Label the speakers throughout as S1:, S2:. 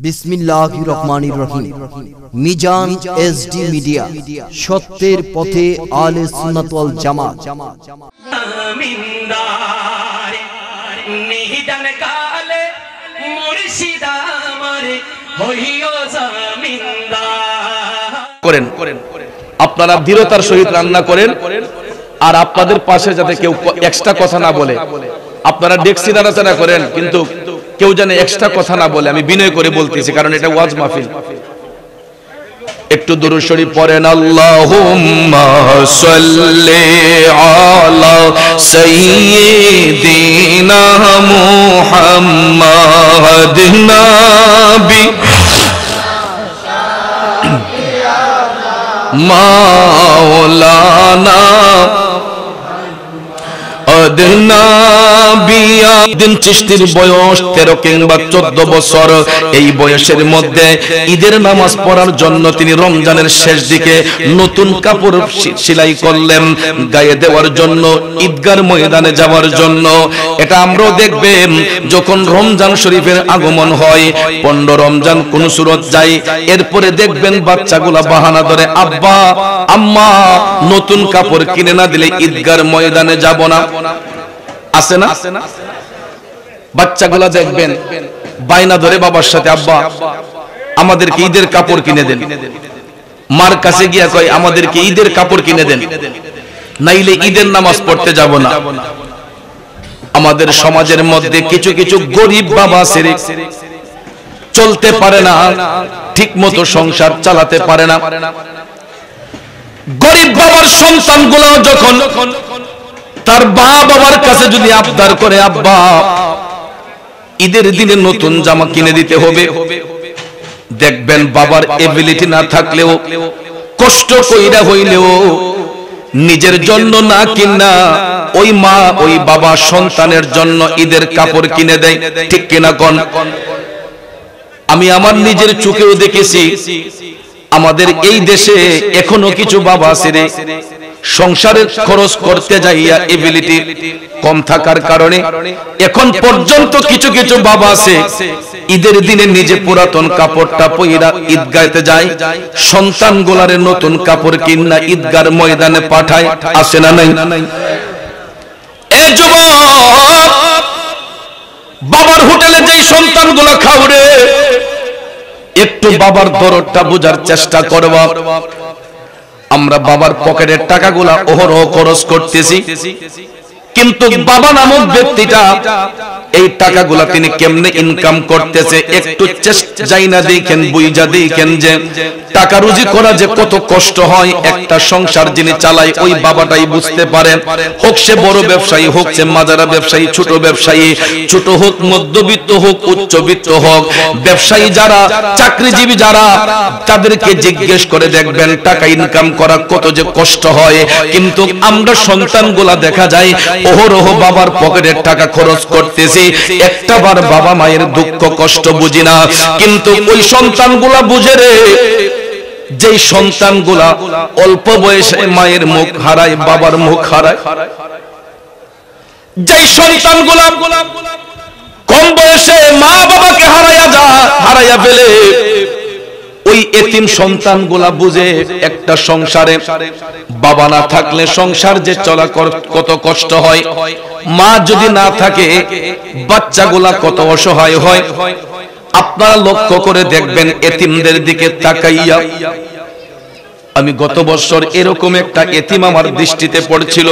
S1: বিসমিল্লাহির রহমানির রহিম। Mizan SD media, সত্যের পথে আলে সুন্নাত ওয়াল জামাত।
S2: নিহিদান কালে মুর্শিদ আমার হইও জামিনদার করেন।
S3: আপনারা দৃঢ়তার সহিত রান্না করেন, আর আপনাদের পাশে যাতে কেউ এক্সট্রা কথা না বলে। আপনারা ডেক্সি নাড়াচাড়া করেন, কিন্তু কেউ যেন এক্সট্রা কথা না বলে। আমি বিনয় করে বলতেছি, কারণ এটা ওয়াজ মাহফিল। একটু দুরূদ শরীফ পড়েন। আল্লাহুম্মা সাল্লি আলা সাইয়্যিদিনা মুহাম্মাদিন নাবি মাওলানা দিন চিশতির বয়স 13 কিংবা 14 বছর। এই বয়সের মধ্যে ঈদের নামাজ পড়ার জন্য তিনি রমজানের শেষ দিকে নতুন কাপড় সেলাই করলেন গায়ে দেওয়ার জন্য, ঈদগার ময়দানে যাওয়ার জন্য। এটা আমরাও দেখবেন যখন রমজান শরীফের আগমন হয়, 15 রমজান কোন সুরত যায়, এরপরে দেখবেন বাচ্চাগুলা বাহানা ধরে, আব্বা আম্মা নতুন কাপড় কিনে না দিলে ঈদগার ময়দানে যাব না। আছে না? বাচ্চাগুলা দেখবেন বাইনা ধরে বাবার সাথে, আব্বা আমাদেরকে ঈদের কাপড় কিনে দেন। মার কাছে গিয়া কয়, আমাদেরকে ঈদের কাপড় কিনে দেন, নাইলে ঈদের নামাজ পড়তে যাব না। আমাদের সমাজের মধ্যে কিছু কিছু গরিব বাবা ছেড়ে চলতে পারে না, ঠিক মতো সংসার চালাতে পারে না। গরিব বাবার সন্তানগুলো যখন তার বাবার কাছে যদি আবদার করে, আব্বা ঈদের দিনে নতুন জামা কিনে দিতে হবে, দেখবেন বাবার এবিলিটি না থাকলেও কষ্ট কইরা হইলেও নিজের জন্য না কিনা ওই মা ওই বাবা সন্তানের জন্য ঈদের কাপড় কিনে দেয়। ঠিক কিনা কোন? আমি আমার নিজের চোখেও দেখেছি, আমাদের এই দেশে এখনো কিছু বাবা আছে রে, সংসারের খরচ করতে যাইয়া এবিলিটি কম থাকার কারণে এখন পর্যন্ত কিছু কিছু বাবা আছে ঈদের দিনে নিজে পুরাতন কাপড়টা পইরা ঈদগাহতে যায়, সন্তানগুলারে নতুন কাপড় কিনা ঈদগার ময়দানে পাঠায়। আসে না নাই? এই যুবক, বাবার হোটেলে যেই সন্তানগুলো খাওরে, একটু বাবার দরদটা বোঝার চেষ্টা করবা। আমরা বাবার পকেটের টাকাগুলা ওহরহ খরচ করতেছি, কিন্তু বাবা নামক ব্যক্তিটা এই টাকাগুলা তিনি কেমনে ইনকাম করতেছে একটু যাই না দেখেন, বুঝা দেখেন যে টাকা রুজি করা যে কত কষ্ট হয়। একটা সংসার যিনি চালায় ওই বাবাটাই বুঝতে পারেন। হোক সে বড় ব্যবসায়ী, হোক সে মাজারা ব্যবসায়ী, ছোট ব্যবসায়ী, ছোট হোক মধ্যবিত্ত হোক উচ্চবিত্ত হোক, ব্যবসায়ী যারা, চাকরিজীবী যারা, তাদেরকে জিজ্ঞেস করে দেখবেন টাকা ইনকাম করা কত যে কষ্ট হয়। কিন্তু আমরা সন্তানগুলা দেখা যায় ওহরহ বাবার পকেটের টাকা খরচ করতেছি, একটাবার বাবা মায়ের দুঃখ কষ্ট বুঝি না। কিন্তু ওই সন্তানগুলা বুঝে রে, যেই সন্তানগুলা অল্প বয়সে মায়ের মুখ হারায়, বাবার মুখ হারায়, যেই সন্তানগুলা কম বয়সে মা বাবাকে হারাইয়া ফেলে, ওই এতিম সন্তানগুলা বুঝে একটা সংসারে বাবা না থাকলে সংসার যে চলা কত কষ্ট হয়, মা যদি না থাকে বাচ্চাগুলা কত অসহায় হয়। আপনারা লক্ষ্য করে দেখবেন এতিমদের দিকে তাকাইয়া। আমি গত বছর এরকম একটা এতিম আমার দৃষ্টিতে পড়ছিল।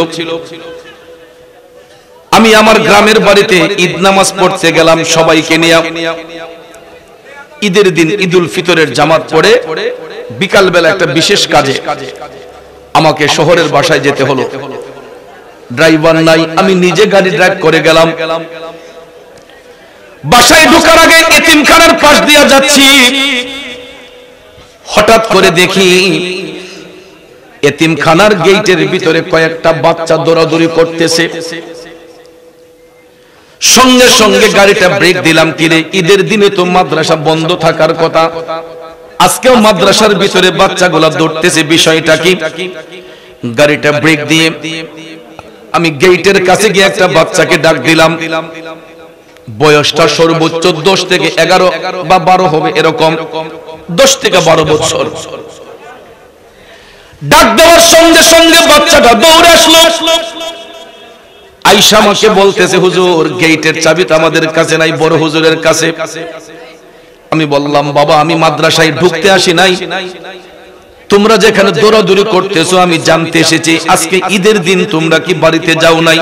S3: আমি আমার গ্রামের বাড়িতে ঈদ নামাজ পড়তে গেলাম সবাইকে নিয়ে। ঈদের দিন ঈদুল ফিতরের জামাত পড়ে বিকাল বেলা একটা বিশেষ কাজে আমাকে শহরের বাসায় যেতে হলো। ড্রাইভার নাই, আমি নিজে গাড়ি ড্রাইভ করে গেলাম। বাসায় ঢোকার আগে এতিমখানার পাশ দিয়ে যাচ্ছি, হঠাৎ করে দেখি এতিমখানার গেটের ভিতরে কয়েকটা বাচ্চা দৌড়াদৌড়ি করতেছে। সঙ্গে সঙ্গে গাড়িটা ব্রেক দিলাম। কিরে, ঈদের দিনে তো মাদ্রাসা বন্ধ থাকার কথা, আজকেও মাদ্রাসার ভিতরে বাচ্চাগুলা দৌড়তেছে, বিষয়টা কি? গাড়িটা ব্রেক দিয়ে আমি গেটের কাছে গিয়ে একটা বাচ্চাকে ডাক দিলাম, বয়সটা সর্বোচ্চ 10 থেকে 11 বা 12 হবে, এরকম 10 থেকে 12 বছর। ডাক দেওয়ার সঙ্গে সঙ্গে বাচ্চাটা দৌড়ে আসলো। আয়েশা আমাকে বলতেছে, হুজুর গেটের চাবি তো আমাদের কাছে নাই, বড় হুজুরের কাছে। আমি বললাম, বাবা আমি মাদ্রাসায় ঢুকতে আসি নাই, তোমরা যেখানে দৌড়াদৌড়ি করতেছো আমি জানতে এসেছি আজকে ঈদের দিন তোমরা কি বাড়িতে যাও নাই?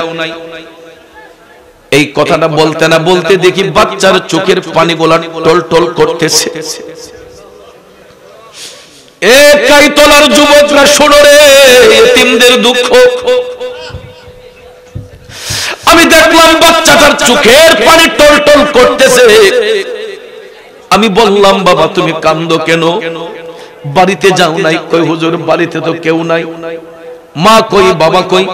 S3: এই কথাটা বলতে না বলতে দেখি বাচ্চার চোখের পানিগুলা টলটল করতেছে। এ কাইতলার যুবকরা শোনো রে, এতিমদের দুঃখ। আমি দেখলাম বাচ্চাটার চোখের পানি টলটল করতেছে। আমি বললাম, বাবা তুমি কান্দো কেন? বাড়িতে যাও নাই? কই হুজুর বাড়িতে তো কেউ নাই। মা কই, বাবা কই?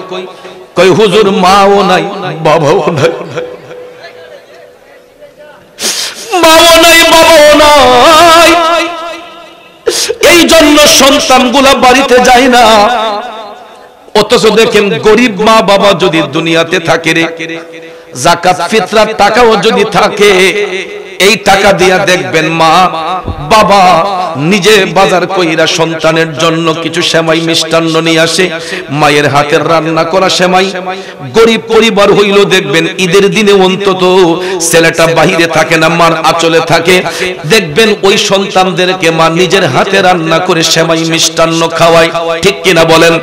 S3: কই হুজুর মাও নাই, বাবাও নাই, মাও নাই, বাবাও নাই। এই জন্য সন্তানগুলা বাড়িতে যায় না। অথচ দেখেন গরিব মা বাবা যদি দুনিয়াতে থাকে রে, যাকাত ফিতরার টাকাও যদি থাকে, এই টাকা দিয়া দেখবেন মা বাবা নিজে বাজার কইরা সন্তানের জন্য কিছু সেমাই মিষ্টান্ন নিয়ে আসে। মায়ের হাতের রান্না করা সেমাই। গরিব পরিবার হইল দেখবেন ঈদের দিনে অন্তত ছেলেটা বাহিরে থাকে না, মার আঁচলে থাকে, দেখবেন ওই সন্তানদেরকে মা নিজের হাতে রান্না করে সেমাই মিষ্টান্ন খাওয়ায়। ঠিক কিনা বলেন?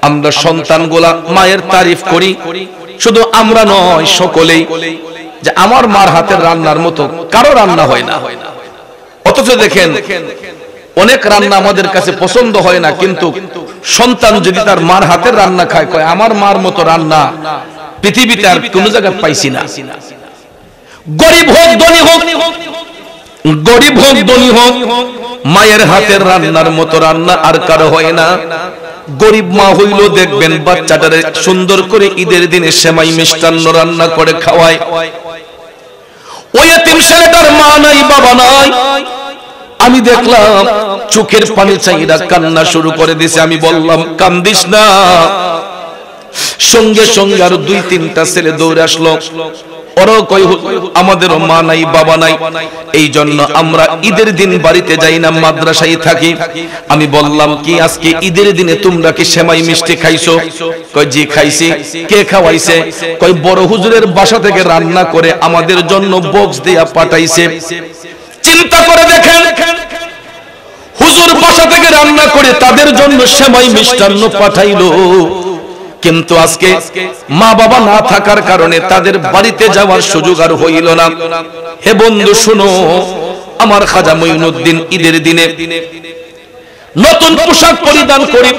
S3: আমরা সন্তানগুলা মায়ের তারিফ করি, শুধু আমরা নয় সকলেই, যে আমার মার হাতের রান্নার মতো কারো রান্না হয় না। অথচ দেখেন অনেক রান্না আমাদের কাছে পছন্দ হয় না, কিন্তু সন্তান যদি তার মার হাতের রান্না খায়, কয় আমার মার মতো রান্না পৃথিবীতে আর কোন জায়গায় পাইছি না। গরিব হোক ধনী হোক, গরিব হোক ধনী হোক, মায়ের হাতের রান্নার মতো রান্না আর কারো হয় না। গরিব মা হইল দেখবেন বাচ্চাটারে সুন্দর করে ঈদের দিনে সেমাই মিষ্টান্ন রান্না করে খাওয়ায়। ওই এতিম ছেলেটার মা নাই, বাবা নাই। আমি দেখলাম চোখের পানি চাইরা কান্না শুরু করে দিছে। আমি বললাম, কান্দিস না। সঙ্গে সঙ্গে আরো 2-3টা ছেলে দৌড়ে আসলো। ওরাও কই আমাদেরও মা নাই, বাবা নাই, এই জন্য আমরা ঈদের দিন বাড়িতে যাই না, মাদ্রাসায় থাকি। আমি বললাম, কি আজকে ঈদের দিনে তোমরা কি সেমাই মিষ্টি খাইছো? কই জি খাইছি। কে খাওয়াইছে? কই বড় হুজুরের বাসা থেকে রান্না করে আমাদের জন্য বক্স দিয়া পাঠাইছে। চিন্তা করে দেখেন, হুজুর বাসা থেকে রান্না করে তাদের জন্য সেমাই মিষ্টান্ন পাঠাইলো, কিন্তু আজকে মা বাবা না থাকার কারণে তাদের বাড়িতে যাওয়ার সুযোগ আর হইল না। হে বন্ধু শুনো, আমার খাজা মঈনুদ্দিন ঈদের দিনে নতুন পোশাক পরিধান করে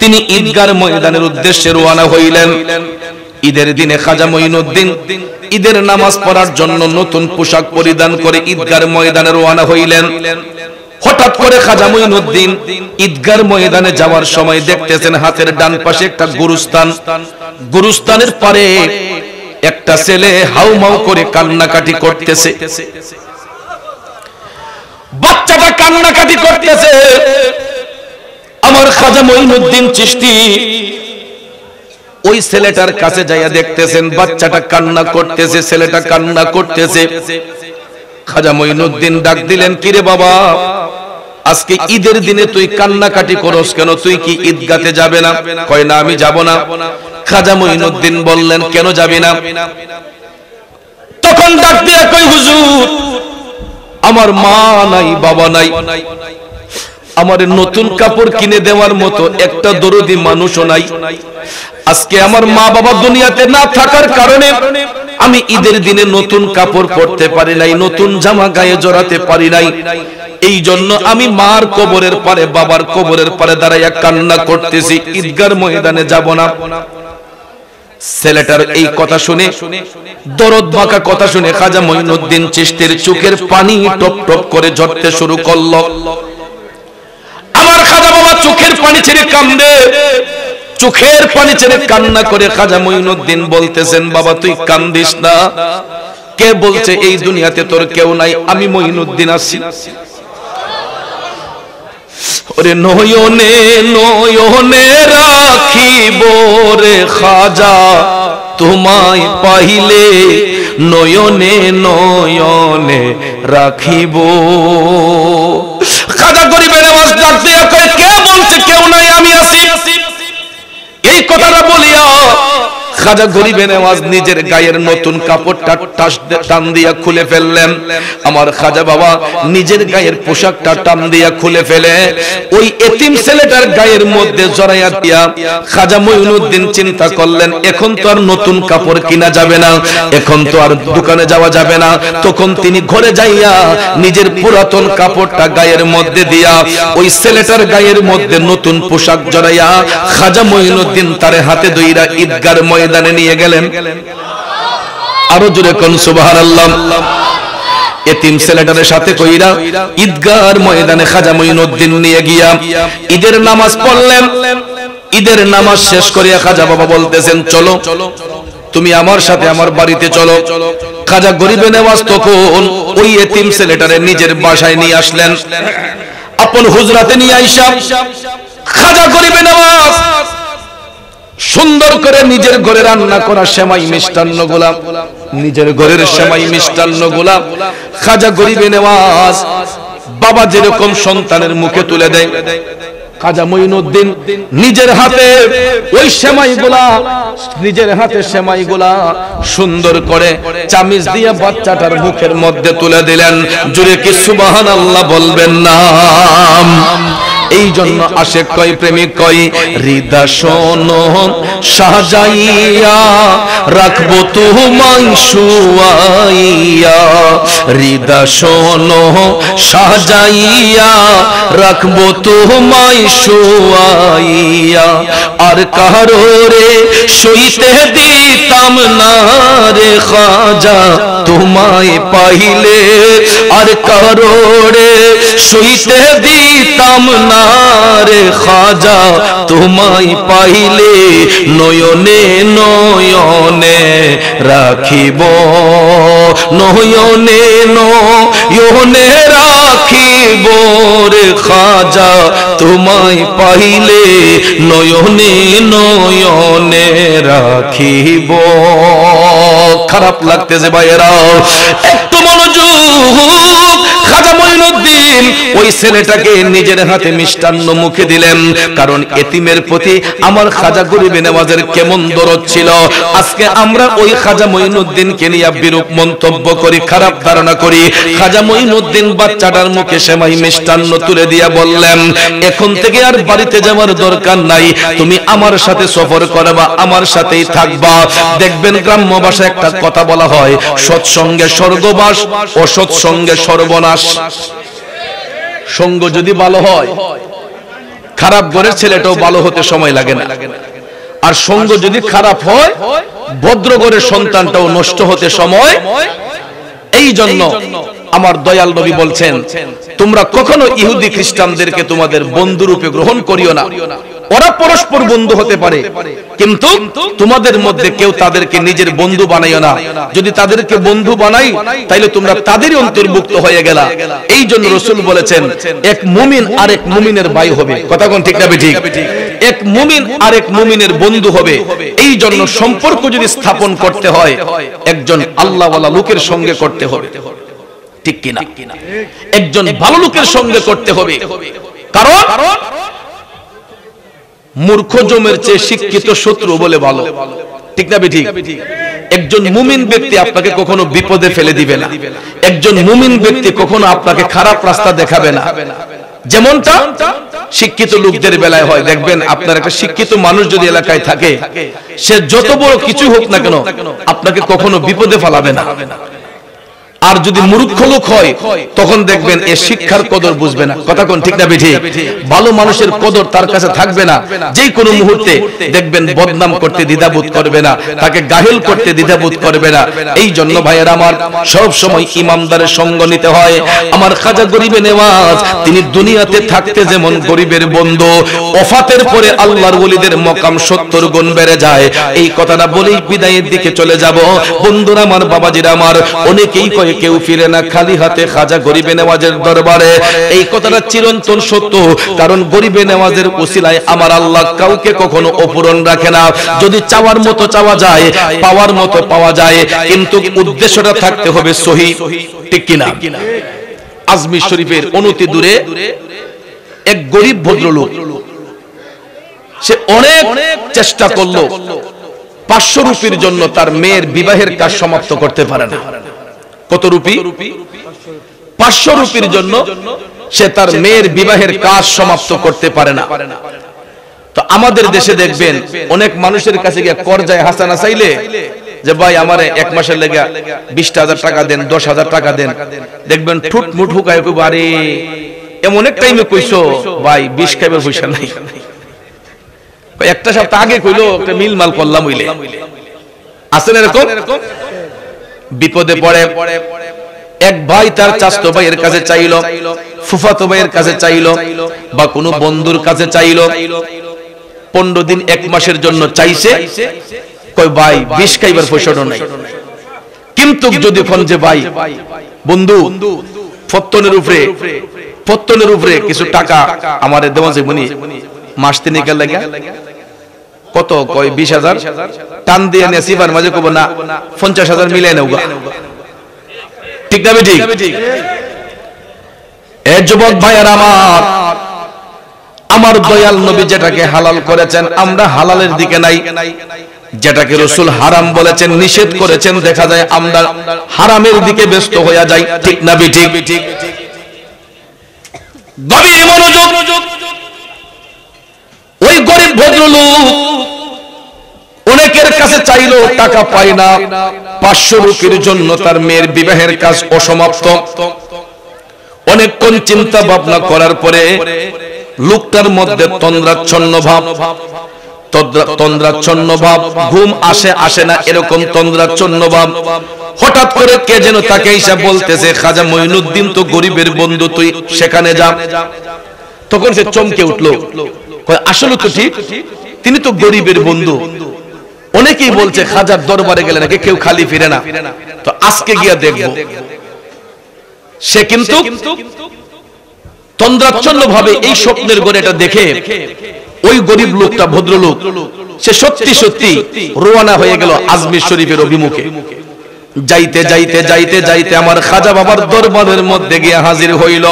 S3: তিনি ঈদগার ময়দানের উদ্দেশ্যে রওনা হইলেন। ঈদের দিনে খাজা মঈনুদ্দিন ঈদের নামাজ পড়ার জন্য নতুন পোশাক পরিধান করে ঈদগার ময়দানে রওনা হইলেন। হঠাৎ করে খাজা মঈনুদ্দিন ঈদগার ময়দানে যাওয়ার সময় দেখতেছেন হাতের ডান পাশে একটা গুরুস্থান, গুরুস্থানের পারে একটা ছেলে হাউমাউ করে কান্নাকাটি করতেছে। বাচ্চাটা কান্নাকাটি করতেছে। আমার খাজা মঈনুদ্দিন চিশতি ওই ছেলেটার কাছে যাইয়া দেখতেছেন বাচ্চাটা কান্না করতেছে, ছেলেটা কান্না করতেছে। খাজা মঈনুদ্দিন ডাক দিলেন, কিরে বাবা, আজকে ঈদের দিনে তুই কান্নাকাটি করস কেন? তুই কি ঈদগাতে যাবে না? কয় না, আমি যাব না। খাজা মঈনুদ্দিন বললেন, কেন যাবি না? তখন ডাক দিয়া কই, হুজুর আমার মা নাই, বাবা নাই, আমার নতুন কাপড় কিনে দেওয়ার মতো একটা দরদি মানুষও নাই। আজকে আমার মা বাবা দুনিয়াতে না থাকার কারণে আমি ঈদের দিনে নতুন কাপড় পরতে পারি নাই, নতুন জামা গায়ে জড়াতে পারি নাই। এই জন্য আমি মার কবরের পারে, বাবার কবরের পারে দাঁড়াইয়া কান্না করতেছি, ঈদগার ময়দানে যাব না। ছেলেটার এই কথা শুনে, দরদ বাঁকা কথা শুনে খাজা মঈনুদ্দিন চিশতির চোখের পানি টপ টপ করে ঝরতে শুরু করলো। আমার খাজা বাবা চোখের পানি ছেড়ে কান্দে, চোখের পানি ছেড়ে কান্না করে খাজা মঈনুদ্দিন বলতেছেন, বাবা তুই কান্দিস না। কে বলছে এই দুনিয়াতে তোর কেউ নাই? আমি মঈনুদ্দিন আছি। ওরে নয়নে নয়নে রাখিব রে খাজা তোমায় পাইলে নয়নে নয়নে রাখিব। খাজা গরিবের আওয়াজ ডাক দিয়া কয়, কে বলছে কেউ নাই, আমি আছি। এই কথাটা বলিয়া খাজা গরিবে নেওয়াজ নিজের গায়ের নতুন কাপড়টা টান দিয়া খুলে ফেললেন। আমার খাজা বাবা নিজের গায়ের পোশাকটা টান দিয়া খুলে ফেলে ওই এতিম ছেলেটার গায়ের মধ্যে জড়াইয়া দিয়া খাজা মঈনুদ্দিন চিন্তা করলেন, এখন তো আর নতুন কাপড় কিনা যাবে না, এখন তো আর দোকানে যাওয়া যাবে না। তখন তিনি ঘরে যাইয়া নিজের পুরাতন কাপড়টা গায়ের মধ্যে দিয়া ওই ছেলেটার গায়ের মধ্যে নতুন পোশাক জড়াইয়া খাজা মঈনুদ্দিন তারে হাতে ধইরা ঈদগার ময়দানে নিয়ে গেলেন। আরো জোরে কোন সুবহানাল্লাহ। এতিম ছেলেটার সাথে কইরা ঈদগার ময়দানে খাজা মঈনুদ্দিন নিয়ে গিয়া ঈদের নামাজ পড়লেন। ঈদের নামাজ শেষ করিয়া খাজা বাবা বলতেছেন, চলো তুমি আমার সাথে আমার বাড়িতে চলো। খাজা গরিবে নেওয়াজ তখন ওই এতিম ছেলেটারে নিজের বাসায় নিয়ে আসলেন, আপন হুজরাতে নিয়ে আইসা খাজা গরিবে নেওয়াজ সুন্দর করে নিজের ঘরে রান্না করা সেমাই মিষ্টান্ন গোলাপ, নিজের ঘরের সেমাই মিষ্টান্ন গোলাপ খাজা গরিবে নেওয়াজ বাবা যেরকম সন্তানের মুখে তুলে দেয়, খাজা মঈনুদ্দিন নিজের হাতে ওই সেমাইগুলা নিজের হাতে সেমাইগুলা সুন্দর করে চামিচ দিয়ে বাচ্চাটার মুখের মধ্যে তুলে দিলেন। জুড়ে কি সুবহানাল্লাহ বলবেন না? এই জন্য আশেক কয়, প্রেমিক কয়, হৃদা শোনো সাজাইয়া রাখবো তোমায় শুয়াইয়া, হৃদা শোনো সাজাইয়া রাখবো তোমায় শুয়াইয়া, আর কারোরে সইতে দিতাম না রে খাজা তোমায় পাইলে, আর কারোরে সইতে দিতাম না রে খাজা তোমায় পাইলে, নয়নে নয়নে রাখিব, নয়নে নয়নে রাখিব রে খাজা তোমায় পাইলে, নয়নে নয়নে রাখিব। খারাপ লাগতেছে ভাইয়েরা, একটু মনোযোগ। খাজা মঈনুদ্দিন ওই ছেলেটাকে নিজের হাতে মিষ্টান্ন মুখে দিলেন, কারণ এতিমের প্রতি আমার খাজা গরিবে নেওয়াজের কেমন দরদ ছিল। আজকে আমরা ওই খাজা মঈনুদ্দিনকে নিয়ে বিরূপ মন্তব্য করি, খারাপ ধারণা করি। খাজা মঈনুদ্দিন বাচ্চাটার মুখে সেমাই মিষ্টান্ন তুলে দিয়া বললেন, এখন থেকে আর বাড়িতে যাওয়ার দরকার নাই, তুমি আমার সাথে সফর করবা, আমার সাথেই থাকবা। দেখবেন গ্রাম্য ভাষায় একটা কথা বলা হয়, সৎসঙ্গে স্বর্গবাস, অসৎ সঙ্গে সর্বনাশ। সঙ্গ যদি ভালো হয়, খারাপ ঘরের ছেলেটাও ভালো হতে সময় লাগে না, আর সঙ্গ যদি খারাপ হয়, ভদ্র ঘরের সন্তানটাও নষ্ট হতে সময়। এই জন্য আমার দয়াল নবী বলছেন, তোমরা কখনো ইহুদি খ্রিস্টানদেরকে তোমাদের বন্ধু রূপে গ্রহণ করিও না। ওরা পরস্পর বন্ধু হতে পারে, কিন্তু তোমাদের মধ্যে কেউ তাদেরকে নিজের বন্ধু বানাইও না। যদি তাদেরকে বন্ধু বানাই, তাইলে তোমরা তাদেরই অন্তর্ভুক্ত হয়ে গেলা। এই জন্য রাসূল বলেছেন, এক মুমিন আরেক মুমিনের ভাই হবে। কথা কোন ঠিক না ঠিক? এক মুমিন আরেক মুমিনের বন্ধু হবে। এই জন্য সম্পর্ক যদি স্থাপন করতে হয়, একজন আল্লাহওয়ালা লোকের সঙ্গে করতে হবে, ঠিক কিনা? একজন ভালো লোকের সঙ্গে করতে হবে, কারণ মূর্খ জমের চেয়ে শিক্ষিত শত্রু বলে ভালো, ঠিক না ঠিক? একজন মুমিন ব্যক্তি আপনাকে কখনো বিপদে ফেলে দিবে না, একজন মুমিন ব্যক্তি কখনো আপনাকে খারাপ রাস্তা দেখাবে না। যেমনটা শিক্ষিত লোকদের বেলায় হয়, দেখবেন আপনার একটা শিক্ষিত মানুষ যদি এলাকায় থাকে, সে যত বড় কিছু হোক না কেন আপনাকে কখনো বিপদে ফেলাবে না। আর যদি মূর্খ লোক হয়, তখন দেখবেন এ শিক্ষার কদর বুঝবে না। কথা কোন ঠিক না বেঠি? ভালো মানুষের কদর তার কাছে থাকবে না। যেই কোনো মুহূর্তে দেখবেন বদনাম করতে দ্বিধাবোধ করবে না, তাকে গাহিল করতে দ্বিধাবোধ করবে না। এই জন্য ভাইয়েরা আমার, সব সময় ইমানদারের সঙ্গ নিতে হয়। আমার খাজা গরিবে নেওয়াজ, তিনি দুনিয়াতে থাকতে যেমন গরিবের বন্ধু, ওফাতের পরে আল্লাহর ওলিদের মকাম 70 গুণ বেড়ে যায়। এই কথাটা বলেই বিদায়ের দিকে চলে যাব। বন্ধুরা আমার, বাবাজিরা আমার, অনেকেই কয় হয়ে কেউ ফিরে না খালি হাতে খাজা গরিবে নেওয়াজের দরবারে। এই কথাটা চিরন্তন সত্য, কারণ গরিবে নেওয়াজের উসিলায় আমার আল্লাহ কাউকে কখনো অপূরণ রাখে না। যদি চাওয়ার মতো চাওয়া যায়, পাওয়ার মতো পাওয়া যায়, কিন্তু উদ্দেশ্যটা থাকতে হবে সহি, ঠিক কিনা? আজমির শরীফের অনতি দূরে এক গরিব ভদ্রলোক, সে অনেক চেষ্টা করলো 500 রুপির জন্য তার মেয়ের বিবাহের কাজ সমাপ্ত করতে পারে না। কত রুপি? 500 রুপির জন্য সে তার মেয়ের বিবাহের কাজ সমাপ্ত করতে পারে না। তো আমাদের দেশে দেখবেন অনেক মানুষের কাছে গিয়ে করজায় হাসানা চাইলে যে ভাই আমারে 1 মাসের লেগে 20,000 টাকা দেন, 10,000 টাকা দেন, দেখবেন ঠুট মুঠ হুকায় কইব আরে এমন এক টাইমে কইছো ভাই 20 খাইবার পয়সা নাই। একটা সপ্তাহ আগে কইলো একটা মিল মাল করলাম হইলে। আসেন এরকম বিপদে পড়ে এক ভাই তার চাচতো ভাইয়ের কাছে চাইলো, ফুফাতো ভাইয়ের কাছে চাইলো, বা কোনো বন্ধুর কাছে চাইলো। 15 দিন 1 মাসের জন্য চাইছে, কই ভাই 20 খাইবার পয়সাও নাই। কিন্তু যদি ফোন যে ভাই বন্ধু ফত্তনের উপরে কিছু টাকা আমারে দেওয়া যায় মনি মাস 3 লাগা, কত কয় 20,000 টান দিয়ে নেসিবার মাঝে কব না 50,000 মিলাই নাও গা, ঠিক না বেটি? এ যুবক ভাইয়ার আমার দয়াল নবী যেটাকে হালাল করেছেন আমরা হালালের দিকে নাই, যেটাকে রাসূল হারাম বলেছেন, নিষেধ করেছেন, দেখা যায় আমরা হারামের দিকে ব্যস্ত হয়ে যাই, ঠিক না বেটি? গভীর মনোযোগ। ওই গরিব ভদ্রলোক অনেকের কাছে চাইলো, টাকা পায় না। 500 রুপির জন্য তার মেয়ের বিবাহের কাজ অসমাপ্ত। অনেকক্ষণ চিন্তা ভাবনা করার পরে লোকটার মধ্যে তন্দ্রাচ্ছন্ন ভাব, ঘুম আসে না এরকম তন্দ্রাচ্ছন্ন ভাব। হঠাৎ করে কে যেন তাকে এসে বলতেছে খাজা মঈনুদ্দিন তো গরিবের বন্ধু, তুই সেখানে যা। তখন সে চমকে উঠলো, আসলে তো ঠিক, তিনি তো গরিবের বন্ধু। অনেকেই বলছে খাজার দরবারে গেলে নাকি কেউ খালি ফিরে না, তো আজকে গিয়া দেখবো। সে কিন্তু তন্দ্রাচ্ছন্ন ভাবে এই স্বপ্নের ঘরে এটা দেখে ওই গরিব লোকটা, ভদ্রলোক, সে সত্যি সত্যি রওনা হয়ে গেল আজমির শরীফের অভিমুখে। যাইতে যাইতে যাইতে যাইতে আমার খাজা বাবার দরবারের মধ্যে গিয়ে হাজির হইল।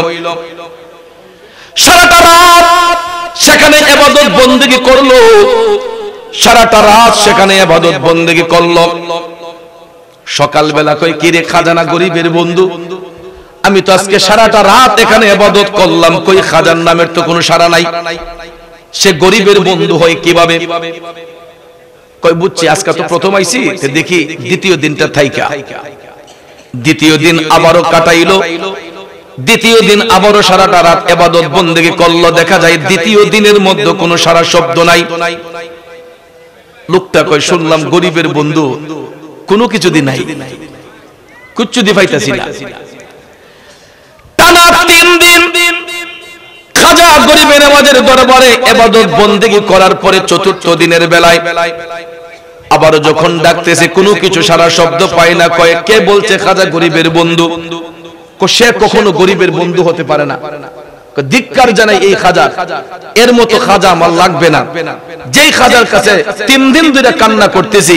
S3: সারাটা রাত সেখানে ইবাদত বন্দেগী করলো, সারাটা রাত সেখানে ইবাদত বন্দেগী করলো। সকালবেলা কই কি রে খাজানা গরিবের বন্ধু, আমি তো আজকে সারাটা রাত এখানে ইবাদত করলাম, কই খাজার নামের তো কোনো সাড়া নাই। সে গরিবের বন্ধু হয় কিভাবে? কই বুঝছি আজকে তো প্রথম আইছি, দেখি দ্বিতীয় দিনটা থাইকা। দ্বিতীয় দিন আবারও কাটাইলো, দ্বিতীয় দিন আবারও সারাটা রাত ইবাদত বন্দেগী করলো। দেখা যায় দ্বিতীয় দিনের মধ্যে কোনো সারা শব্দ নাই। লোকটা কই শুনলাম গরিবের বন্ধু, কোনো কিছু দি নাই, কিচ্ছু দি পাইতাছি না। টানা 3 দিন খাজা গরিবের নেওয়াজের দরবারে ইবাদত বন্দেগী করার পরে চতুর্থ দিনের বেলায় আবারও যখন ডাকতেছে কোনো কিছু সারা শব্দ পায় না। কয় কে বলছে খাজা গরিবের বন্ধু? সে কখনো গরিবের বন্ধু হতে পারে না। ধিক্কার জানাই এই খাজা, এর মতো খাজা আমার লাগবে না। যেই খাজার কাছে 3 দিন ধরে কান্না করতেছি,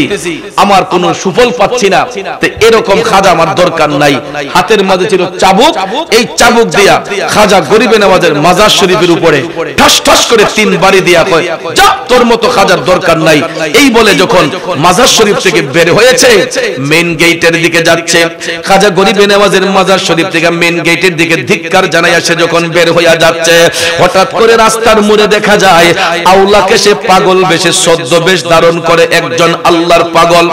S3: আমার কোনো সুফল পাচ্ছি না, তো এরকম খাজা আমার দরকার নাই। হাতের মাঝে ছিল চাবুক, এই চাবুক দিয়া খাজা গরিবে নওয়াজের মাজার শরীফের উপরে ঠাস ঠাস করে 3 বাড়ি দিয়া কয়, যা তোর মতো খাজার দরকার নাই। এই বলে যখন মাজার শরীফ থেকে বের হয়েছে, মেইন গেটের দিকে যাচ্ছে, খাজা গরিবে নওয়াজের মাজার শরীফ থেকে মেইন গেটের দিকে ধিক্কার জানাই আসে যখন বের হয়ে যাচ্ছে, হঠাৎ করে রাস্তার মোড়ে দেখা যায় আওলাকে সে পাগল বেশে ছদ্মবেশ ধারণ করে একজন আল্লাহর পাগল।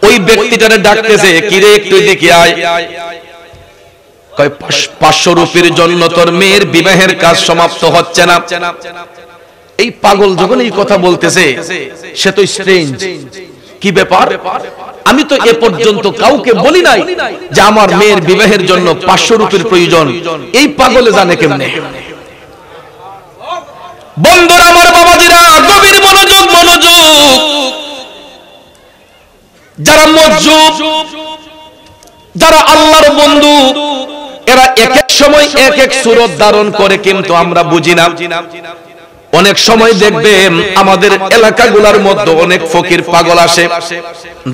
S3: ওই ব্যক্তিটারে ডাকতেছে, কিরে একটু এদিকে আয়। কয় 500 রুপির জন্য তোর মেয়ের বিবাহের কাজ সমাপ্ত হচ্ছে না। এই পাগল যখন এই কথা বলতেছে, সে তো স্ট্রেঞ্জ, কি ব্যাপার? আমি তো এ পর্যন্ত কাউকে বলি নাই যে আমার মেয়ের বিবাহের জন্য 500 রুপির প্রয়োজন। এই পাগলে জানে কেমনে? বন্ধুরা আমার, বাবাজিরা, গভীর মনোযোগ। যারা মজজুব, যারা আল্লাহর বন্ধু এরা এক এক সময় এক এক সূরত ধারণ করে, কিন্তু আমরা বুঝি না। অনেক সময় দেখবেন আমাদের এলাকাগুলোর মধ্যে অনেক ফকির পাগল আসে,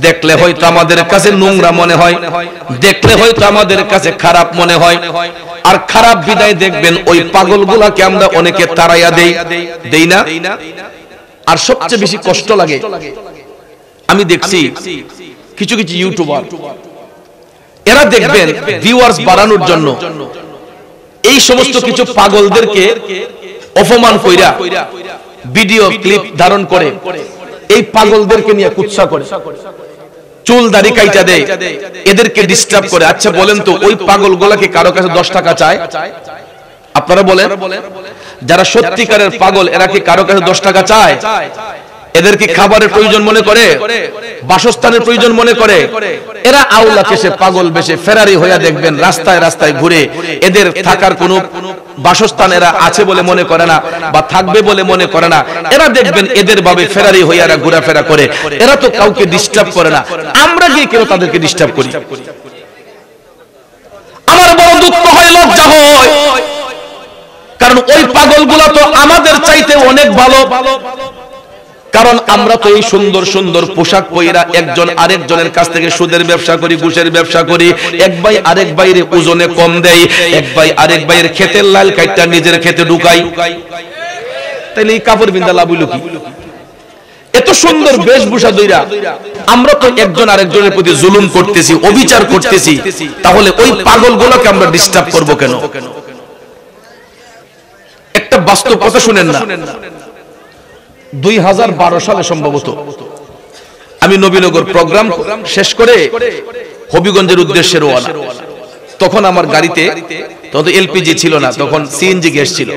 S3: দেখলে হয়তো আমাদের কাছে নোংরা মনে হয়, দেখলে হয়তো আমাদের কাছে খারাপ মনে হয়, আর খারাপ বিদায় দেখবেন ওই পাগলগুলাকে আমরা অনেকে তাড়াইয়া দেই না। আর সবচেয়ে বেশি কষ্ট লাগে, আমি দেখছি কিছু কিছু ইউটিউবার এরা দেখবেন ভিউয়ার্স বাড়ানোর জন্য এই সমস্ত কিছু পাগলদেরকে অপমান কইরা ভিডিও ক্লিপ ধারণ করে এই পাগলদেরকে নিয়ে কুৎসা করে, চুল দাড়ি কাইটা দেয়, এদেরকে ডিস্টার্ব করে। আচ্ছা বলেন তো, ওই পাগলগুলাকে কারো কাছে 10 টাকা চায়? আপনারা বলেন, যারা সত্যিকারের পাগল এরা কি কারো কাছে 10 টাকা চায়? এদের কি খাবারের প্রয়োজন মনে করে, বাসস্থানের প্রয়োজন মনে করে? এরা আউলা কেসে পাগল বেশে ফেরারি হইয়া দেখবেন রাস্তায় রাস্তায় ঘুরে, এদের থাকার কোনো বাসস্থান এরা আছে বলে মনে করে না বা থাকবে বলে মনে করে না। এরা দেখবেন এদের ভাবে ফেরারি হইয়া এরা ঘোরাফেরা করে, এরা তো কাউকে ডিস্টার্ব করে না। আমরা গিয়ে কেন তাদেরকে ডিস্টার্ব করি? আমার বড় দুঃখ হয়, লজ্জা হয়, কারণ ওই পাগলগুলা তো আমাদের চাইতে অনেক ভালো। কারণ আমরা তো এই সুন্দর সুন্দর পোশাক পইরা একজন আরেকজনের কাছ থেকে সুদের ব্যবসা করি, ঘুষের ব্যবসা করি, এক ভাই আরেক ভাইয়ের ওজনে কম দেয়, এক ভাই আরেক ভাইয়ের ক্ষেতের লাল কাইটা নিজের ক্ষেতে ঢুকাই। তাইলে এই কাপড় বিন্দা লাভ হইল কি? এত সুন্দর বেশভূষা দইরা আমরা তো একজন আরেকজনের প্রতি জুলুম করতেছি, অবিচার করতেছি, তাহলে ওই পাগলগুলোকে আমরা ডিস্টার্ব করব কেন? একটা বাস্তব কথা শুনেন না, 2012 সালে সম্ভবত আমি নবীনগর প্রোগ্রাম শেষ করে হবিগঞ্জের উদ্দেশ্যে রওনা। তখন আমার গাড়িতে, তখন এলপিজি ছিল না, তখন সিএনজি গ্যাস ছিল।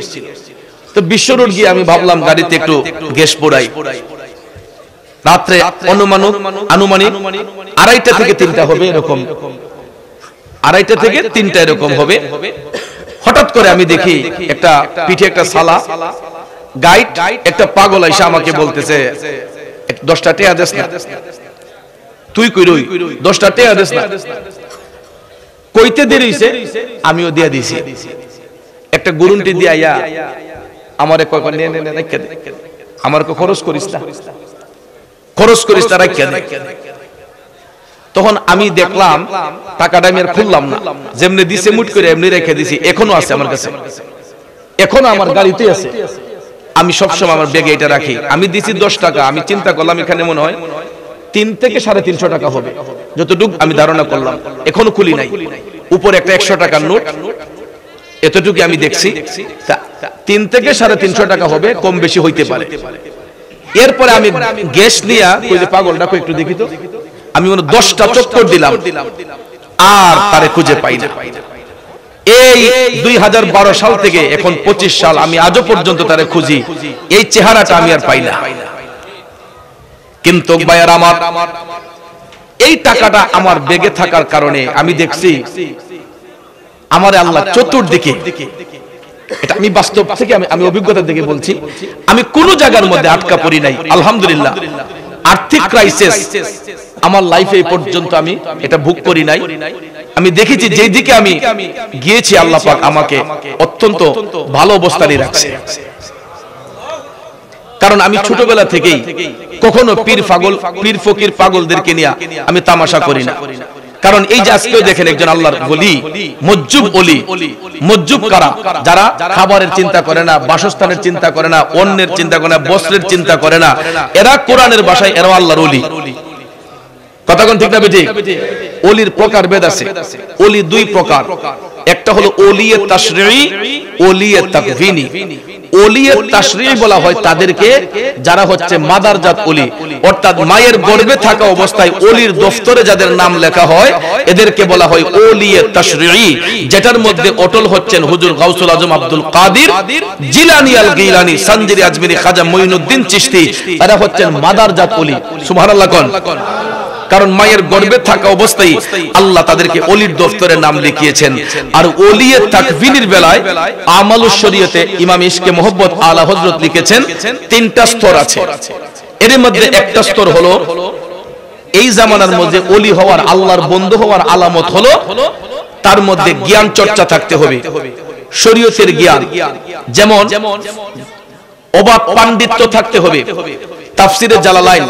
S3: তো বিশ্ব রোড গিয়ে আমি ভাবলাম গাড়িতে একটু গ্যাস পোড়াই। রাত্রে আনুমানিক 2:30 থেকে 3টা হবে, এরকম 2:30 থেকে 3টা এরকম হবে। হঠাৎ করে আমি দেখি একটা পিঠে একটা সালা গাইড, একটা পাগল এসে আমাকে বলতেছে 10টা টাকা দেস না। তুই কই রই, 10টা টাকা দেস না। কইতে দেরি হইছে, আমিও দিয়া দিছি। একটা গুরুন্টি দিয়া আমারে কয় নে নে নে রাখা দে, আমার কো খরচ করিস না, খরচ করিস না, রাখা দে। তখন আমি দেখলাম টাকাটা আমি আর খুললাম না, যেমনি দিছে মুট করে এমনি রেখে দিছি। এখনো আছে আমার কাছে, এখনো আমার গাড়িতে আছে। আমি সবসময় আমার ব্যাগে এটা রাখি। আমি দিছি 10 টাকা, আমি চিন্তা করলাম এখানে মনে হয় 3 থেকে 350 টাকা হবে, যতটুকু আমি ধারণা করলাম। এখনো খুলি নাই। উপরে একটা 100 টাকার নোট, এতটুকু আমি দেখছি। 3 থেকে 350 টাকা হবে, কম বেশি হইতে পারে। এরপরে আমি গ্যাস নিয়ে কই যে পাগলটা কই একটু দেখি তো, আমি 10টা চক্কর দিলাম, আর তারে খুঁজে পাই না। এই 2012 সাল থেকে এখন 25 সাল, আমি আজও পর্যন্ত তারে খুঁজি, এই চেহারাটা আমি আর পাই না। কিন্তু ভাইয়ার আমার, এই টাকাটা আমার ব্যাগে থাকার কারণে আমি দেখছি আমার আল্লাহ চতুর্দিকে, এটা আমি বাস্তব থেকে আমি অভিজ্ঞতা থেকে বলছি, আমি কোন জায়গার মধ্যে আটকা পড়ি নাই। আলহামদুলিল্লাহ, আর্থিক ক্রাইসিস আমার লাইফে এই পর্যন্ত আমি এটা ভোগ করি নাই। আমি দেখেছি যেই দিকে আমি গিয়েছি আল্লাহ পাক আমাকে অত্যন্ত ভালো অবস্থায় রাখছে। কারণ আমি ছোটবেলা থেকেই কখনো পীর ফকির পাগলদেরকে নিয়ে আমি তামাশা করি না। কারণ এই যে আজকেও দেখেন একজন আল্লাহর ওলি, মজ্জুব ওলি। মজ্জুব কারা? যারা খাবারের চিন্তা করে না, বাসস্থানের চিন্তা করে না, অন্যের চিন্তা করে না, বস্ত্রের চিন্তা করে না। এরা কোরআনের ভাষায় এরা আল্লাহর ওলি। কথা কোন ঠিক না বেঠিক? ওলির প্রকার ভেদ আছে। ওলি 2 প্রকার, একটা হলো ওলিয়ে তাশরিঈ, ওলিয়ে তাকভিনী। ওলিয়ে তাশরিঈ বলা হয় তাদেরকে যারা হচ্ছে মাদারজাত ওলি, অর্থাৎ মায়ের গর্ভে থাকা অবস্থায় ওলির দফতরে যাদের নাম লেখা হয় এদেরকে বলা হয় ওলিয়ে তাশরিঈ, যেটার মধ্যে অটল হচ্ছেন হুজুর গাউসুল আজম আব্দুল কাদের জিলানী আল গিলানী, সঞ্জিরি আজমিরি, খাজা মুঈনুদ্দিন চিশতি। এরা হচ্ছেন মাদারজাত ওলি। সুবহানাল্লাহ কোন? কারণ মায়ের গর্ভে থাকা অবস্থায় আল্লাহ তাদেরকে ওলির দফতরে নাম লিখিয়েছেন। আর ওলিয়ে তাকভিনের বেলায় আমালুশ শরীয়তে ইমাম ইশকে মোহাম্মদ আলা হযরত লিখেছেন 3টা স্তর আছে। এর মধ্যে একটা স্তর হলো এই জামানার মধ্যে ওলি হওয়ার, আল্লাহর বন্ধু হওয়ার আলামত হলো তার মধ্যে জ্ঞান চর্চা থাকতে হবে, শরীয়তের জ্ঞান, যেমন অবাধ পাণ্ডিত্য থাকতে হবে, তাফসিরে জালালাইন,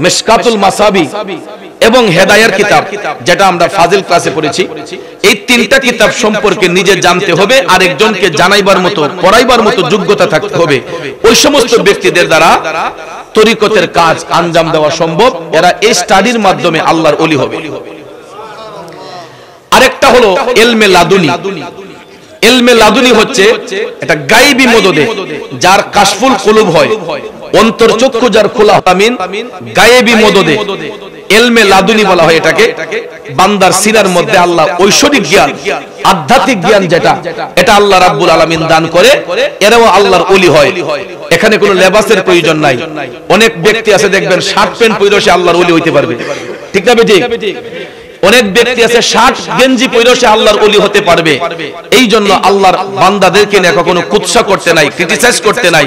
S3: মিশকাতুল মাসাবি এবং হেদায়ার কিতাব, যেটা আমরা ফাজিল ক্লাসে পড়েছি, এই তিনটা কিতাব সম্পর্কে নিজে জানতে হবে, আরেকজনকে জানাইবার মতো, পড়াইবার মতো যোগ্যতা থাকতে হবে। ওই সমস্ত ব্যক্তিদের দ্বারা তরিকতের কাজ আঞ্জাম দেওয়া সম্ভব। এরা এই স্টাডির মাধ্যমে আল্লাহর ওলি হবে। আরেকটা হলো ইলমে লাদুনি। ইলমে লাদুনি হচ্ছে এটা গায়বী মদদে, যার কাশফুল কুলুব হয়, অন্তর চক্ষু যার খোলা, আমিন, গায়বী মদদে ইলমে লাদুনি বলা হয় এটাকে। বান্দার সিনার মধ্যে আল্লাহ ঐশ্বরিক জ্ঞান, আধ্যাত্মিক জ্ঞান যেটা, এটা আল্লাহ রাব্বুল আলামিন দান করে, এরাও আল্লাহর ওলি হয়। এখানে কোনো লেবাসের প্রয়োজন নাই। অনেক ব্যক্তি আছে দেখবেন শার্ট প্যান্ট পরে সে আল্লাহর ওলি হইতে পারবে, ঠিক না বেঠিক? অনেক ব্যক্তি আছে শার্ট গেঞ্জি পরে সে আল্লাহর ওলি হতে পারবে। এই জন্য আল্লাহর বান্দাদেরকে নিয়ে কখনো কুৎসা করতে নাই, ক্রিটিসাইজ করতে নাই।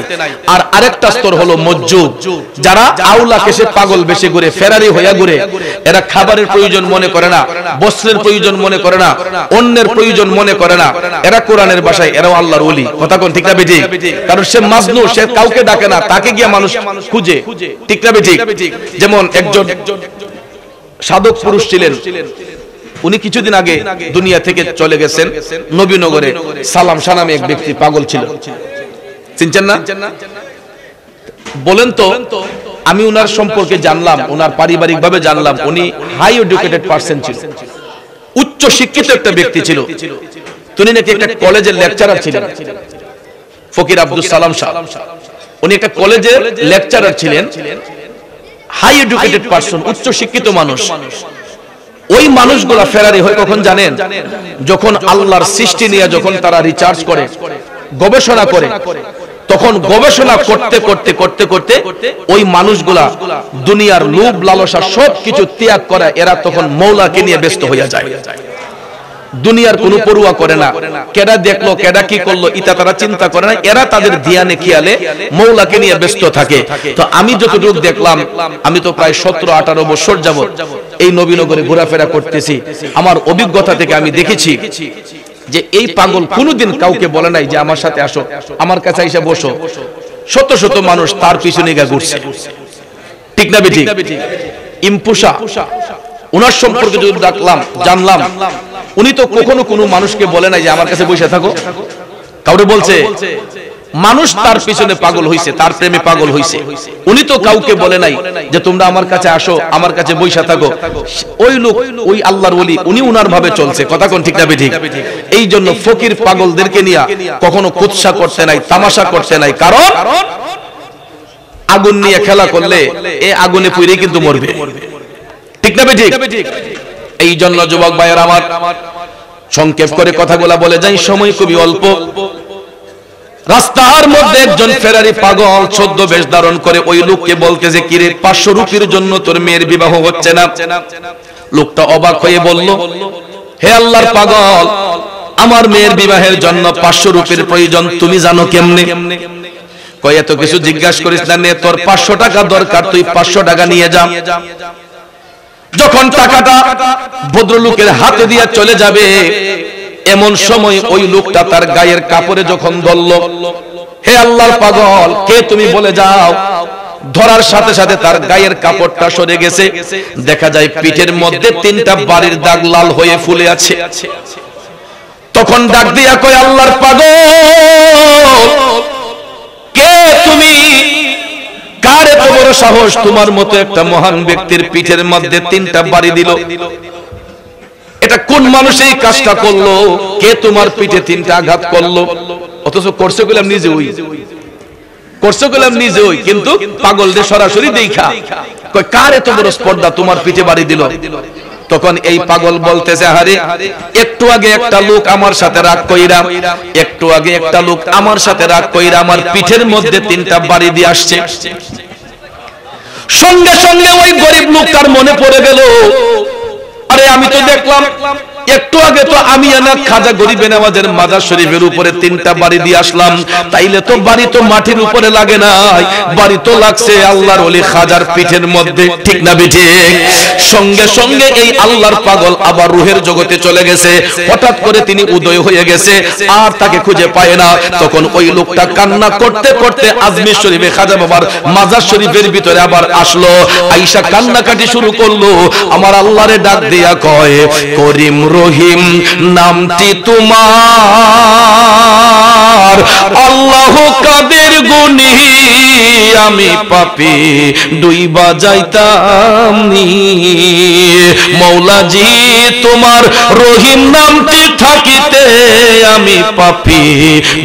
S3: আর আরেকটা স্তর হলো মজ্জুব, যারা আউলা কেসে পাগল বেশি ঘুরে, ফেরারি হইয়া ঘুরে। এরা খাবারের প্রয়োজন মনে করে না, বস্ত্রের প্রয়োজন মনে করে না, অন্যের প্রয়োজন মনে করে না। এরা কোরআনের ভাষায় এরাও আল্লাহর ওলি, কথা কোন ঠিক না বেঠিক? কারণ সে মাজনু, সে কাউকে ডাকে না, তাকে গিয়ে মানুষ খুঁজে, ঠিক না বেঠিক? যেমন একজন সাধক পুরুষ ছিলেন, উনি কিছুদিন আগে দুনিয়া থেকে চলে গেছেন। নবীনগরে সালাম শাহ নামে এক ব্যক্তি পাগল ছিল, চিনছেন না? বলেন তো, আমি উনার সম্পর্কে জানলাম, উনার পারিবারিক ভাবে জানলাম, উনি হাই এডুকেটেড পারসন ছিল, উচ্চ শিক্ষিত একটা ব্যক্তি ছিল। তিনি নাকি একটা কলেজের লেকচারার ছিলেন, ফকির আব্দুল সালাম শাহ। উনি একটা কলেজের লেকচারার ছিলেন, হাই এডুকেটেড পারসন, উচ্চ শিক্ষিত মানুষ। ওই মানুষগুলা ফেরারি হয় কখন জানেন? যখন আল্লাহর সৃষ্টি নিয়ে যখন তারা রিসার্চ করে, গবেষণা করে, তখন গবেষণা করতে করতে করতে করতে ওই মানুষগুলা দুনিয়ার লোভ লালসা সবকিছু ত্যাগ করে, এরা তখন মওলাকে নিয়ে ব্যস্ত হয়ে যায়। দুনিয়ার কোনো পরোয়া করে না, কেডা দেখলো, কেডা কি করলো, ইতা তারা চিন্তা করে না। এরা তাদের ধ্যানে খেয়ালে মওলাকে নিয়ে ব্যস্ত থাকে। তো আমি যতটুকু দেখলাম, আমি তো প্রায় 17-18 বছর যাবত এই নবীনগরে ঘোরাফেরা করতেছি। আমার অভিজ্ঞতা থেকে আমি দেখেছি যে এই পাগল কোনোদিন কাউকে বলে নাই যে আমার সাথে আসো, আমার কাছে এসে বসো। শত শত মানুষ তার পিছনে গিয়ে ঘুরছে, ঠিক না বেঠিক? ইম্পুসা, ওনার সম্পর্কে যদি জানলাম, উনি তো কখনো কোনো মানুষকে বলে নাই যে আমার কাছে বসে থাকো। কাউরে বলছে? মানুষ তার পিছনে পাগল হইছে, তার প্রেমে পাগল হইছে। উনি তো কাউকে বলে নাই যে তোমরা আমার কাছে আসো, আমার কাছে বসে থাকো। ওই লোক, ওই আল্লাহর ওলি, উনি উনার ভাবে চলছে, কথা কোন ঠিক না বেঠিক? এই জন্য ফকির পাগলদেরকে নিয়ে কখনো কুৎসা করতে নাই, তামাশা করতে নাই। কারণ আগুন নিয়ে খেলা করলে এই আগুনে পুড়ে কিন্তু মরবে, ঠিক না বেঠিক? এই জন্য যুবক ভাইয়ের আমার, সংক্ষেপ করে কথাগুলা বলে যাই, সময় খুবই অল্প। রাস্তার মধ্যে একজন ফেরারি পাগল ছদ্মবেশ ধারণ করে ওই লোককে বলতেছে, কিরে 500 রুপির জন্য তোর মেয়ের বিবাহ হচ্ছে না? লোকটা অবাক হয়ে বলল, হে আল্লাহর পাগল, আমার মেয়ের বিবাহের জন্য 500 রুপির প্রয়োজন, তুমি জানো কেমনে? কয় এত কিছু জিজ্ঞাসা করিস না, নে তোর 500 টাকা দরকার, তুই 500 টাকা নিয়ে যা। যখন টাকাটা ভদ্রলোকের হাতে দিয়ে চলে যাবে, এমন সময় ওই লোকটা তার গায়ের কাপড়ে যখন ধরল, হে আল্লাহর পাগল, কে তুমি বলে যাও। ধরার সাথে সাথে তার গায়ের কাপড়টা সরে গেছে, দেখা যায় পিঠের মধ্যে 3টা বাড়ির দাগ লাল হয়ে ফুলে আছে। তখন ডাক দিয়া কয়, আল্লাহর পাগল, কে তুমি? কার এত বড় সাহস তোমার মতো একটা মহান ব্যক্তির পিঠের মধ্যে 3টা বাড়ি দিল? এটা কোন মানুষ এই কাজটা করলো? কে তোমার পিঠে 3টা আঘাত করলো? অথচ করছে গেলাম নিজে, ওই করছে গেলাম নিজে, ওই কিন্তু পাগলদের সরাসরি দেখা কয়, কার এত বড় স্পর্ধা তোমার পিঠে বাড়ি দিল? তখন এই পাগল বলতেছে, আরে একটু আগে একটা লোক আমার সাথে রাগ কইরা, একটু আগে একটা লোক আমার সাথে রাগ কইরা আমার পিঠের মধ্যে 3টা বাড়ি দিয়ে আসছে। সঙ্গে সঙ্গে ওই গরিব লোকটার মনে পড়ে গেল, আরে আমি তো দেখলাম একটু আগে তো আমি আনা খাজা গরিবে নওয়াজের মাজার শরীফের উপরে 3টা বাড়ি দিয়ে আসলাম, তাইলে তো বাড়ি তো মাটির উপরে লাগে নাই, বাড়ি তো লাগছে আল্লাহর ওলি খাজার পিঠের মধ্যে, ঠিক না বেঠিক? সঙ্গে সঙ্গে এই আল্লাহর পাগল আবার রুহের জগতে চলে গেছে। হঠাৎ করে তিনি উদয় হয়ে গেছে, আর তাকে খুঁজে পায় না। তখন ওই লোকটা কান্না করতে করতে আজমির শরীফে খাজা বাবার মাজার শরীফের ভিতরে আবার আসলো। আয়েশা কান্নাকাটি শুরু করলো, আমার আল্লাহরে ডাক দিয়া কয়, করিম রহিম নামটি তোমার, আল্লাহ কাদের গুনি আমি পাপী ডুইবা যাইতাম নি। মৌলাজি তোমার রহিম নামটি থাকিতে আমি পাপী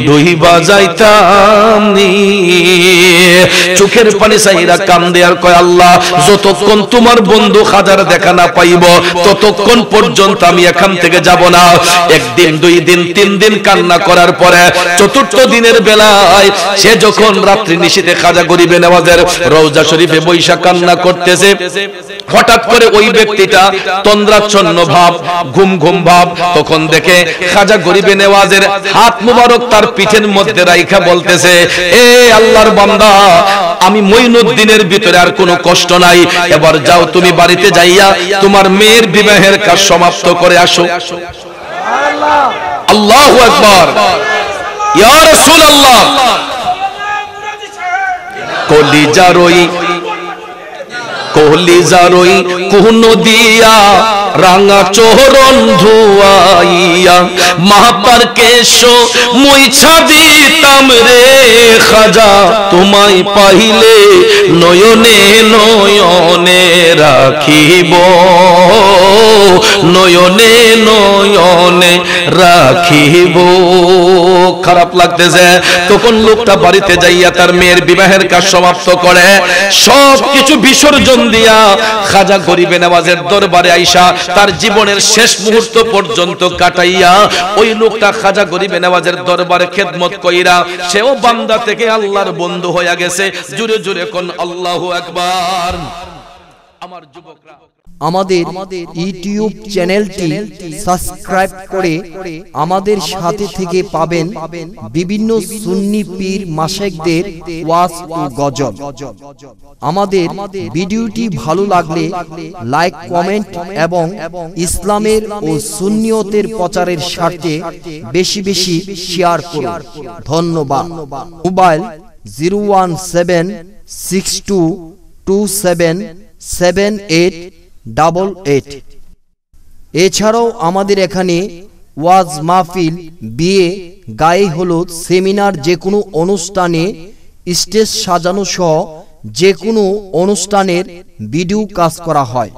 S3: ডুইবা যাইতাম নি। চোখের পানি চাইরা কান্দে আর কয়, আল্লাহ যতক্ষণ তোমার বন্ধু খাজার দেখা না পাইব ততক্ষণ পর্যন্ত আমি এখান থেকে যাব না। একদিন, 2 দিন, 3 দিন কান্না করার পরে 4th দিনের বেলায় সে যখন রাত্রি নিশীথে খাজা গরিবে নওয়াজের রওজা শরীফে বৈশা কান্না করতেছে, হঠাৎ করে ওই ব্যক্তিটা তন্দ্রাচ্ছন্ন ভাব, ঘুম ঘুম ভাব। তখন দেখে খাজা গরিবে নওয়াজের হাত মুবারক তার পিঠের মধ্যে রাইখা বলতেছে, এ আল্লাহর বান্দা, আমি মঈনুদ্দিনের ভিতরে আর কোনো কষ্ট নাই, এবার যাও তুমি বাড়িতে যাইয়া তোমার মেয়ের বিবাহের কাজ সমাপ্ত করে আসো। আল্লাহু আকবার, ইয়া রাসূলুল্লাহ। কলিজারই কোন দিয়া রাঙা চরণ ধুয়াইয়া মাপার কেশ মুইছা দিতাম রে খাজা, তোমায় পাইলে নয়নে নয়নে রাখিব, নয়নে নয়নে রাখিব। খারাপ লাগতেছে। তখন লোকটা বাড়িতে যাইয়া তার মেয়ের বিবাহের কাজ সমাপ্ত করে সব কিছু বিসর্জন দিয়া খাজা গরিবে নওয়াজের দরবারে আইসা তার জীবনের শেষ মুহূর্ত পর্যন্ত কাটাইয়া ওই লোকটা খাজা গরিবে নওয়াজের দরবারে খেদমত কইরা সেও বান্দা থেকে আল্লাহর বন্ধু হয়ে গেছে। জোরে জোরে কোন আল্লাহু আকবার। আমার যুবকরা,
S1: আমাদের ইউটিউব চ্যানেলটি সাবস্ক্রাইব করে আমাদের সাথে থেকে পাবেন বিভিন্ন সুন্নি পীর মাশায়েখদের ওয়াজ ও গজল। আমাদের ভিডিওটি ভালো লাগলে লাইক, কমেন্ট এবং ইসলামের ও সুন্নিয়তের প্রচারের স্বার্থে বেশি বেশি শেয়ার করুন। ধন্যবাদ। মোবাইল 01762277888। এছাড়াও আমাদের এখানে ওয়াজ মাহফিল, বিয়ে, গায়ে হলুদ, সেমিনার, যে কোনো অনুষ্ঠানে স্টেজ সাজানো সহ যে কোনো অনুষ্ঠানের ভিডিও কাজ করা হয়।